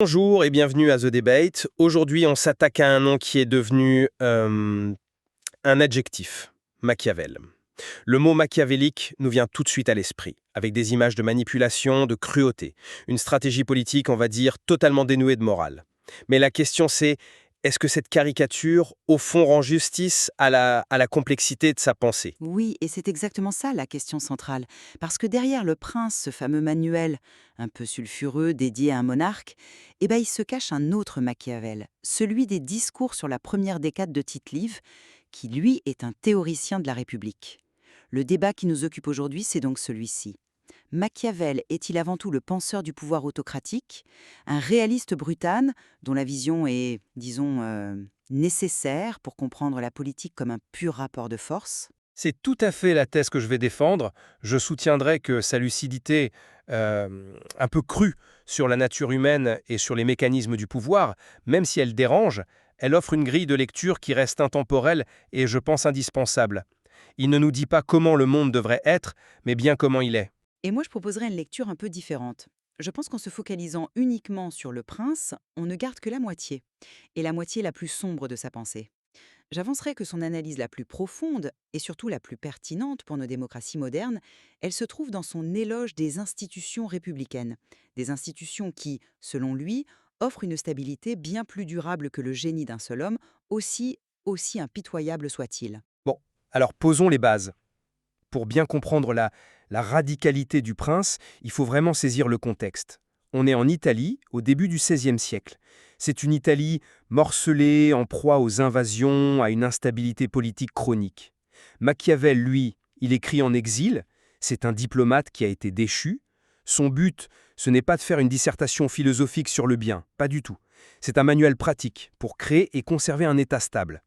Bonjour et bienvenue à The Debate. Aujourd'hui, on s'attaque à un nom qui est devenu un adjectif, Machiavel. Le mot machiavélique nous vient tout de suite à l'esprit, avec des images de manipulation, de cruauté, une stratégie politique, on va dire, totalement dénuée de morale. Mais la question c'est, est-ce que cette caricature, au fond, rend justice à la complexité de sa pensée? Oui, et c'est exactement ça la question centrale. Parce que derrière le prince, ce fameux manuel, un peu sulfureux, dédié à un monarque, il se cache un autre Machiavel, celui des discours sur la première décade de Tite-Live, qui lui est un théoricien de la République. Le débat qui nous occupe aujourd'hui, c'est donc celui-ci. Machiavel est-il avant tout le penseur du pouvoir autocratique, un réaliste brutal dont la vision est, disons, nécessaire pour comprendre la politique comme un pur rapport de force? C'est tout à fait la thèse que je vais défendre. Je soutiendrai que sa lucidité, un peu crue sur la nature humaine et sur les mécanismes du pouvoir, même si elle dérange, elle offre une grille de lecture qui reste intemporelle et, je pense, indispensable. Il ne nous dit pas comment le monde devrait être, mais bien comment il est. Et moi, je proposerais une lecture un peu différente. Je pense qu'en se focalisant uniquement sur le prince, on ne garde que la moitié, et la moitié la plus sombre de sa pensée. J'avancerais que son analyse la plus profonde, et surtout la plus pertinente pour nos démocraties modernes, elle se trouve dans son éloge des institutions républicaines. Des institutions qui, selon lui, offrent une stabilité bien plus durable que le génie d'un seul homme, aussi impitoyable soit-il. Bon, alors posons les bases. Pour bien comprendre la radicalité du prince, il faut vraiment saisir le contexte. On est en Italie, au début du XVIe siècle. C'est une Italie morcelée, en proie aux invasions, à une instabilité politique chronique. Machiavel, lui, il écrit en exil, c'est un diplomate qui a été déchu. Son but, ce n'est pas de faire une dissertation philosophique sur le bien, pas du tout. C'est un manuel pratique pour créer et conserver un État stable.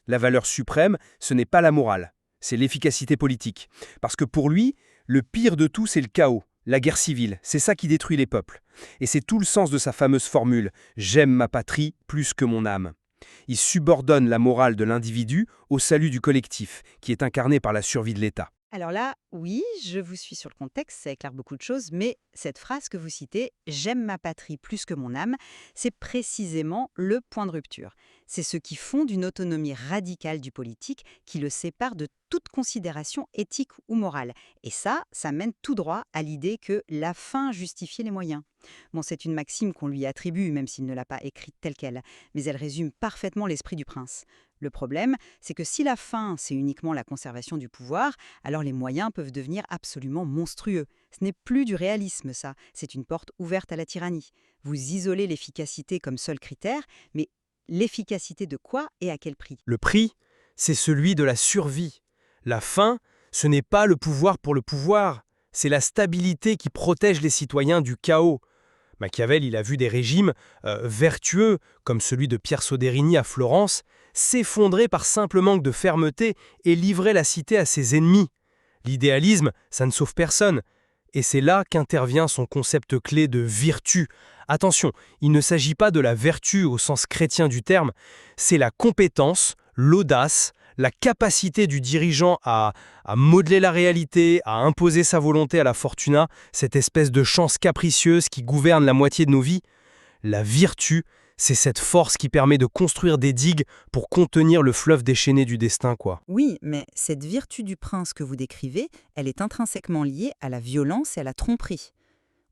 La valeur suprême, ce n'est pas la morale, c'est l'efficacité politique. Parce que pour lui, le pire de tout, c'est le chaos, la guerre civile. C'est ça qui détruit les peuples. Et c'est tout le sens de sa fameuse formule « J'aime ma patrie plus que mon âme ». Il subordonne la morale de l'individu au salut du collectif, qui est incarné par la survie de l'État. Alors là, oui, je vous suis sur le contexte, ça éclaire beaucoup de choses, mais cette phrase que vous citez, j'aime ma patrie plus que mon âme, c'est précisément le point de rupture. C'est ce qui fonde une autonomie radicale du politique qui le sépare de toute considération éthique ou morale. Et ça mène tout droit à l'idée que la fin justifie les moyens. Bon, c'est une maxime qu'on lui attribue, même s'il ne l'a pas écrite telle qu'elle, mais elle résume parfaitement l'esprit du prince. Le problème, c'est que si la fin, c'est uniquement la conservation du pouvoir, alors les moyens peuvent devenir absolument monstrueux. Ce n'est plus du réalisme, ça, c'est une porte ouverte à la tyrannie. Vous isolez l'efficacité comme seul critère, mais l'efficacité de quoi et à quel prix? Le prix, c'est celui de la survie. La fin, ce n'est pas le pouvoir pour le pouvoir, c'est la stabilité qui protège les citoyens du chaos. Machiavel, il a vu des régimes vertueux, comme celui de Pierre Soderini à Florence, s'effondrer par simple manque de fermeté et livrer la cité à ses ennemis. L'idéalisme, ça ne sauve personne. Et c'est là qu'intervient son concept clé de vertu. Attention, il ne s'agit pas de la vertu au sens chrétien du terme, c'est la compétence, l'audace, la capacité du dirigeant à modeler la réalité, à imposer sa volonté à la fortuna, cette espèce de chance capricieuse qui gouverne la moitié de nos vies. La vertu, c'est cette force qui permet de construire des digues pour contenir le fleuve déchaîné du destin, quoi. Oui, mais cette vertu du prince que vous décrivez, elle est intrinsèquement liée à la violence et à la tromperie.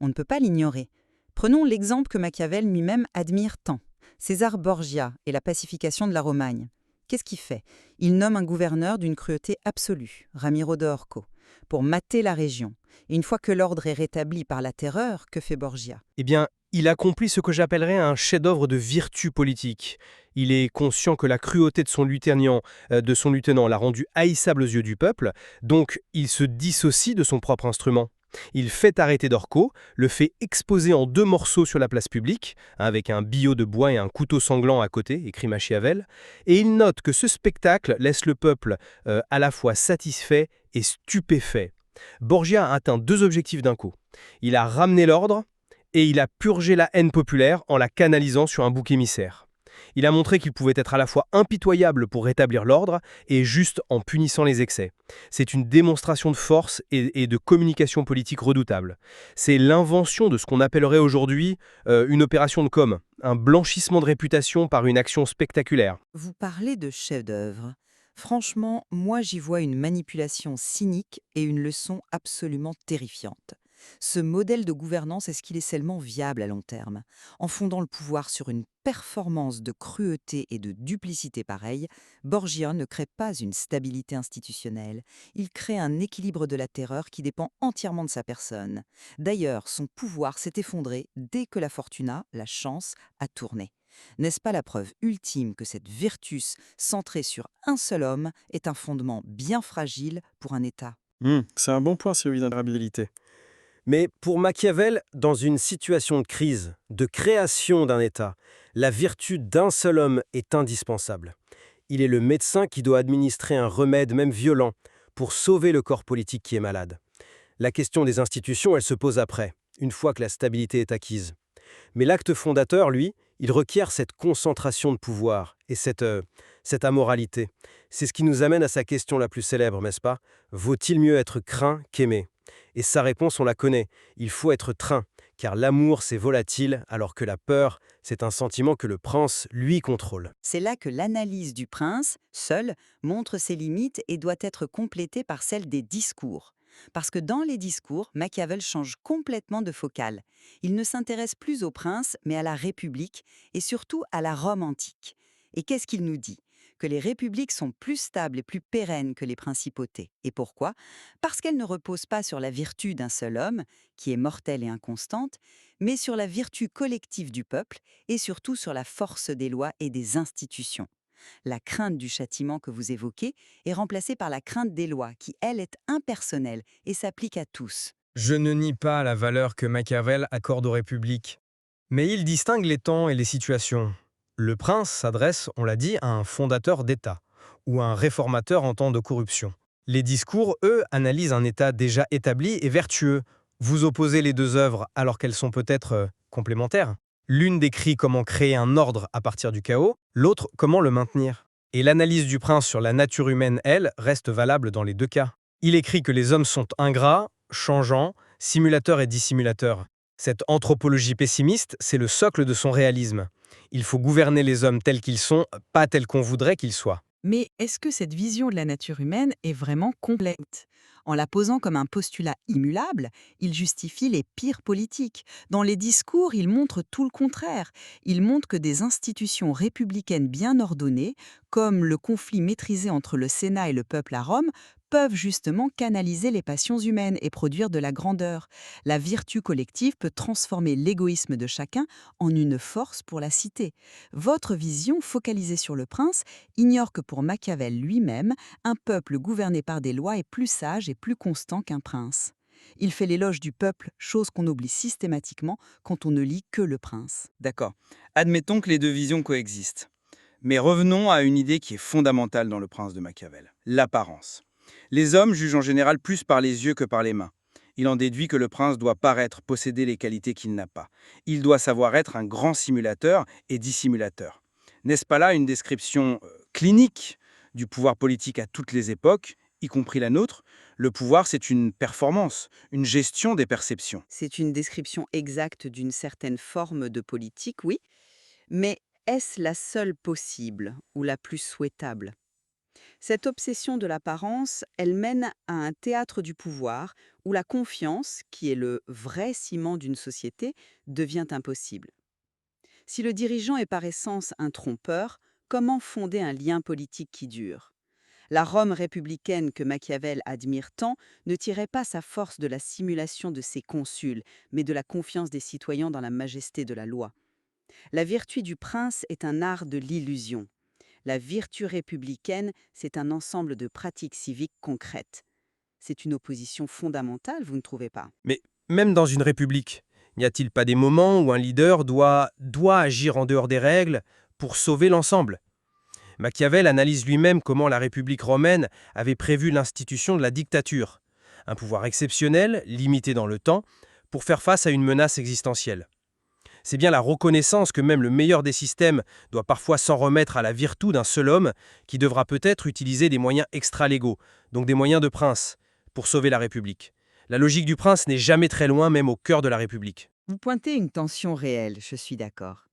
On ne peut pas l'ignorer. Prenons l'exemple que Machiavel lui-même admire tant. César Borgia et la pacification de la Romagne. Qu'est-ce qu'il fait? Il nomme un gouverneur d'une cruauté absolue, Ramiro de Orco, pour mater la région. Et une fois que l'ordre est rétabli par la terreur, que fait Borgia? Eh bien, il accomplit ce que j'appellerais un chef-d'œuvre de vertu politique. Il est conscient que la cruauté de son lieutenant l'a rendu haïssable aux yeux du peuple, donc il se dissocie de son propre instrument. Il fait arrêter Dorco, le fait exposer en deux morceaux sur la place publique, avec un billot de bois et un couteau sanglant à côté, écrit Machiavel, et il note que ce spectacle laisse le peuple à la fois satisfait et stupéfait. Borgia a atteint deux objectifs d'un coup. Il a ramené l'ordre et il a purgé la haine populaire en la canalisant sur un bouc émissaire. Il a montré qu'il pouvait être à la fois impitoyable pour rétablir l'ordre et juste en punissant les excès. C'est une démonstration de force et de communication politique redoutable. C'est l'invention de ce qu'on appellerait aujourd'hui une opération de com', un blanchissement de réputation par une action spectaculaire. Vous parlez de chef-d'œuvre. Franchement, moi j'y vois une manipulation cynique et une leçon absolument terrifiante. Ce modèle de gouvernance, est-ce qu'il est seulement viable à long terme? En fondant le pouvoir sur une performance de cruauté et de duplicité pareille, Borgia ne crée pas une stabilité institutionnelle. Il crée un équilibre de la terreur qui dépend entièrement de sa personne. D'ailleurs, son pouvoir s'est effondré dès que la fortuna, la chance, a tourné. N'est-ce pas la preuve ultime que cette virtus centrée sur un seul homme est un fondement bien fragile pour un État? C'est un bon point sur vulnérabilité. Mais pour Machiavel, dans une situation de crise, de création d'un État, la vertu d'un seul homme est indispensable. Il est le médecin qui doit administrer un remède, même violent, pour sauver le corps politique qui est malade. La question des institutions, elle se pose après, une fois que la stabilité est acquise. Mais l'acte fondateur, lui, il requiert cette concentration de pouvoir et cette amoralité. C'est ce qui nous amène à sa question la plus célèbre, n'est-ce pas? Vaut-il mieux être craint qu'aimé? Et sa réponse, on la connaît. Il faut être train, car l'amour, c'est volatile, alors que la peur, c'est un sentiment que le prince, lui, contrôle. C'est là que l'analyse du prince, seul, montre ses limites et doit être complétée par celle des discours. Parce que dans les discours, Machiavel change complètement de focale. Il ne s'intéresse plus au prince, mais à la République, et surtout à la Rome antique. Et qu'est-ce qu'il nous dit? Que les républiques sont plus stables et plus pérennes que les principautés. Et pourquoi? Parce qu'elles ne reposent pas sur la vertu d'un seul homme, qui est mortelle et inconstante, mais sur la vertu collective du peuple et surtout sur la force des lois et des institutions. La crainte du châtiment que vous évoquez est remplacée par la crainte des lois, qui, elle, est impersonnelle et s'applique à tous. Je ne nie pas la valeur que Machiavel accorde aux républiques. Mais il distingue les temps et les situations. Le prince s'adresse, on l'a dit, à un fondateur d'État, ou à un réformateur en temps de corruption. Les discours, eux, analysent un État déjà établi et vertueux. Vous opposez les deux œuvres alors qu'elles sont peut-être complémentaires. L'une décrit comment créer un ordre à partir du chaos, l'autre comment le maintenir. Et l'analyse du prince sur la nature humaine, elle, reste valable dans les deux cas. Il écrit que les hommes sont ingrats, changeants, simulateurs et dissimulateurs. Cette anthropologie pessimiste, c'est le socle de son réalisme. Il faut gouverner les hommes tels qu'ils sont, pas tels qu'on voudrait qu'ils soient. Mais est-ce que cette vision de la nature humaine est vraiment complète? En la posant comme un postulat immutable, il justifie les pires politiques. Dans les discours, il montre tout le contraire. Il montre que des institutions républicaines bien ordonnées, comme le conflit maîtrisé entre le Sénat et le peuple à Rome, peuvent justement canaliser les passions humaines et produire de la grandeur. La vertu collective peut transformer l'égoïsme de chacun en une force pour la cité. Votre vision, focalisée sur le prince, ignore que pour Machiavel lui-même, un peuple gouverné par des lois est plus sage et plus constant qu'un prince. Il fait l'éloge du peuple, chose qu'on oublie systématiquement quand on ne lit que le prince. D'accord. Admettons que les deux visions coexistent. Mais revenons à une idée qui est fondamentale dans Le Prince de Machiavel, l'apparence. Les hommes jugent en général plus par les yeux que par les mains. Il en déduit que le prince doit paraître posséder les qualités qu'il n'a pas. Il doit savoir être un grand simulateur et dissimulateur. N'est-ce pas là une description clinique du pouvoir politique à toutes les époques, y compris la nôtre? Le pouvoir, c'est une performance, une gestion des perceptions. C'est une description exacte d'une certaine forme de politique, oui, mais est-ce la seule possible ou la plus souhaitable? Cette obsession de l'apparence, elle mène à un théâtre du pouvoir où la confiance, qui est le vrai ciment d'une société, devient impossible. Si le dirigeant est par essence un trompeur, comment fonder un lien politique qui dure? La Rome républicaine que Machiavel admire tant ne tirait pas sa force de la simulation de ses consuls, mais de la confiance des citoyens dans la majesté de la loi. La vertu du prince est un art de l'illusion. La vertu républicaine, c'est un ensemble de pratiques civiques concrètes. C'est une opposition fondamentale, vous ne trouvez pas? Mais même dans une république, n'y a-t-il pas des moments où un leader doit agir en dehors des règles pour sauver l'ensemble? Machiavel analyse lui-même comment la République romaine avait prévu l'institution de la dictature, un pouvoir exceptionnel, limité dans le temps, pour faire face à une menace existentielle. C'est bien la reconnaissance que même le meilleur des systèmes doit parfois s'en remettre à la virtu d'un seul homme qui devra peut-être utiliser des moyens extra-légaux, donc des moyens de prince, pour sauver la République. La logique du prince n'est jamais très loin, même au cœur de la République. Vous pointez une tension réelle, je suis d'accord.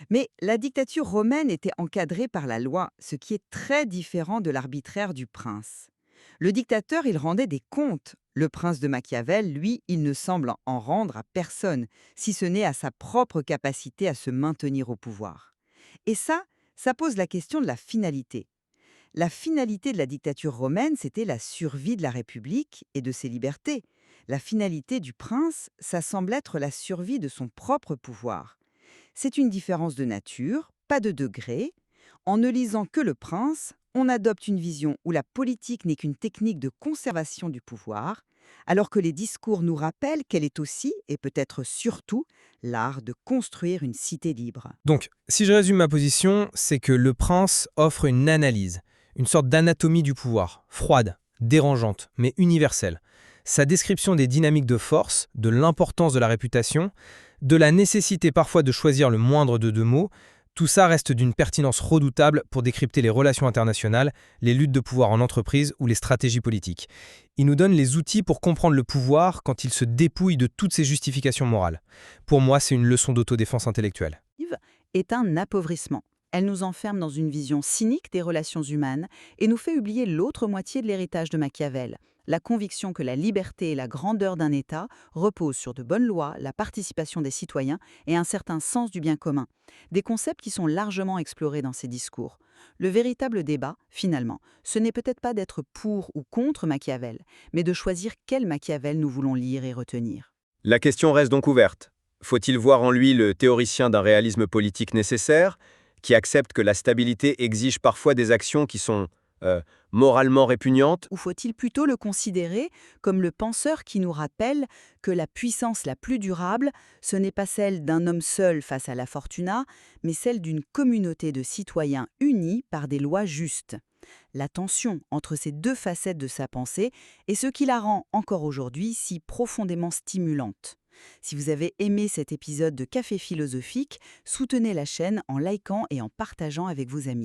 Mais la dictature romaine était encadrée par la loi, ce qui est très différent de l'arbitraire du prince. Le dictateur, il rendait des comptes. Le prince de Machiavel, lui, il ne semble en rendre à personne, si ce n'est à sa propre capacité à se maintenir au pouvoir. Et ça pose la question de la finalité. La finalité de la dictature romaine, c'était la survie de la République et de ses libertés. La finalité du prince, ça semble être la survie de son propre pouvoir. C'est une différence de nature, pas de degré. En ne lisant que Le Prince, on adopte une vision où la politique n'est qu'une technique de conservation du pouvoir, alors que les discours nous rappellent qu'elle est aussi, et peut-être surtout, l'art de construire une cité libre. Donc, si je résume ma position, c'est que Le Prince offre une analyse, une sorte d'anatomie du pouvoir, froide, dérangeante, mais universelle. Sa description des dynamiques de force, de l'importance de la réputation, de la nécessité parfois de choisir le moindre de deux mots, tout ça reste d'une pertinence redoutable pour décrypter les relations internationales, les luttes de pouvoir en entreprise ou les stratégies politiques. Il nous donne les outils pour comprendre le pouvoir quand il se dépouille de toutes ses justifications morales. Pour moi, c'est une leçon d'autodéfense intellectuelle. Est un appauvrissement. Elle nous enferme dans une vision cynique des relations humaines et nous fait oublier l'autre moitié de l'héritage de Machiavel, la conviction que la liberté et la grandeur d'un État reposent sur de bonnes lois, la participation des citoyens et un certain sens du bien commun. Des concepts qui sont largement explorés dans ces discours. Le véritable débat, finalement, ce n'est peut-être pas d'être pour ou contre Machiavel, mais de choisir quel Machiavel nous voulons lire et retenir. La question reste donc ouverte. Faut-il voir en lui le théoricien d'un réalisme politique nécessaire, qui accepte que la stabilité exige parfois des actions qui sont moralement répugnantes? Ou faut-il plutôt le considérer comme le penseur qui nous rappelle que la puissance la plus durable, ce n'est pas celle d'un homme seul face à la fortuna, mais celle d'une communauté de citoyens unis par des lois justes. La tension entre ces deux facettes de sa pensée est ce qui la rend encore aujourd'hui si profondément stimulante. Si vous avez aimé cet épisode de Café philosophique, soutenez la chaîne en likant et en partageant avec vos amis.